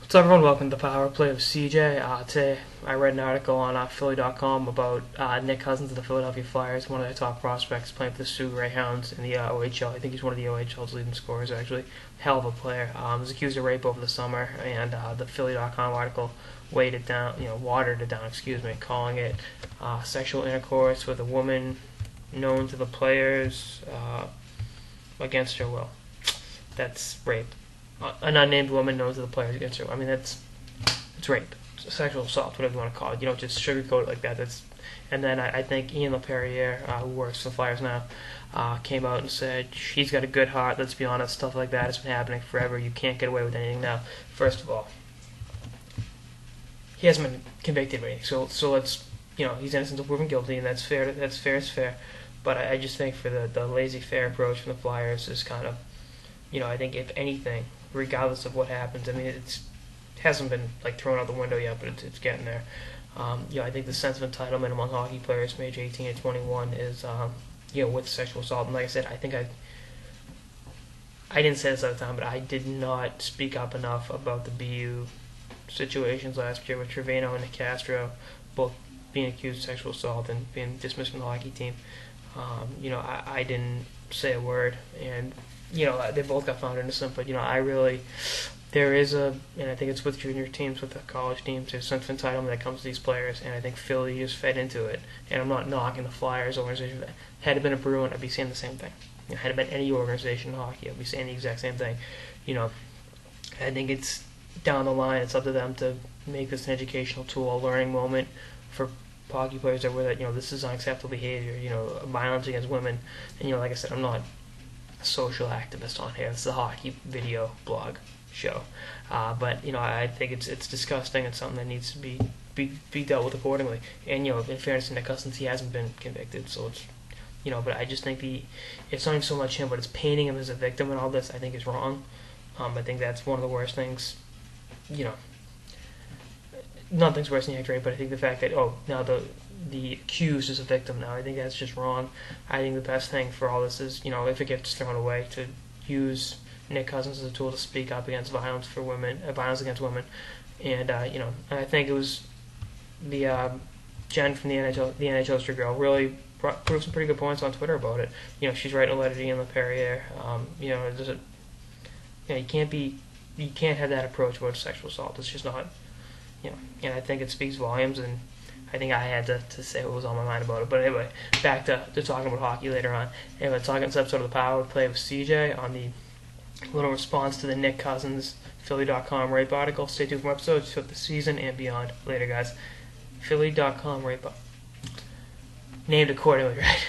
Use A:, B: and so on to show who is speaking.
A: What's up, everyone? Welcome to the Power Play of CJ. Today, I read an article on Philly.com about Nick Cousins of the Philadelphia Flyers, one of their top prospects, playing for the Sioux Greyhounds in the OHL. I think he's one of the OHL's leading scorers, actually. Hell of a player. Was accused of rape over the summer, and the Philly.com article watered it down, calling it sexual intercourse with a woman known to the players against her will. That's rape. An unnamed woman knows that the players against her. I mean, it's rape, it's sexual assault, whatever you want to call it. You don't just sugarcoat it like that. And then I think Ian Lapierriere, who works for the Flyers now, came out and said she's got a good heart. Let's be honest, stuff like that has been happening forever. You can't get away with anything now. First of all, he hasn't been convicted of anything, so let's he's innocent until proven guilty, and that's fair. That's fair. It's fair. But I just think for the laissez-faire approach from the Flyers is kind of, I think if anything, regardless of what happens, I mean, it hasn't been thrown out the window yet, but it's getting there. I think the sense of entitlement among hockey players from age 18 to 21 is, with sexual assault. And like I said, I think I didn't say this at the time, but I did not speak up enough about the BU situations last year with Trevino and Castro both being accused of sexual assault and being dismissed from the hockey team. I didn't say a word, and they both got found innocent, but there is and I think it's with junior teams, with the college teams, there's a sense of entitlement that comes to these players, and I think Philly just fed into it. And I'm not knocking the Flyers organization. Had it been a Bruin, I'd be saying the same thing. Had it been any organization in hockey, I'd be saying the exact same thing. I think it's down the line. It's up to them to make this an educational tool, a learning moment for hockey players that this is unacceptable behavior. Violence against women, and like I said, I'm not social activist on here. It's a hockey video blog show, but I think it's disgusting. It's something that needs to be dealt with accordingly. And in fairness to Nick Cousins, he hasn't been convicted, so it's but I just think it's not even so much him, but it's painting him as a victim and all this. I think is wrong. I think that's one of the worst things. Nothing's worse than the act rape, but I think the fact that now the accused is a victim now, I think that's just wrong. I think the best thing for all this is, if it gets thrown away, to use Nick Cousins as a tool to speak up against violence against women, and and I think it was the Jen from the NHL girl really proved some pretty good points on Twitter about it. She's writing a letter to Ian Lapierriere. You can't have that approach about sexual assault. It's just not. And I think it speaks volumes, and I think I had to say what was on my mind about it. But anyway, back to talking about hockey later on. Anyway, talking this episode of the Power Play with CJ on the little response to the Nick Cousins Philly.com rape article. Stay tuned for episodes throughout the season and beyond. Later, guys. Philly.com rape named accordingly, right?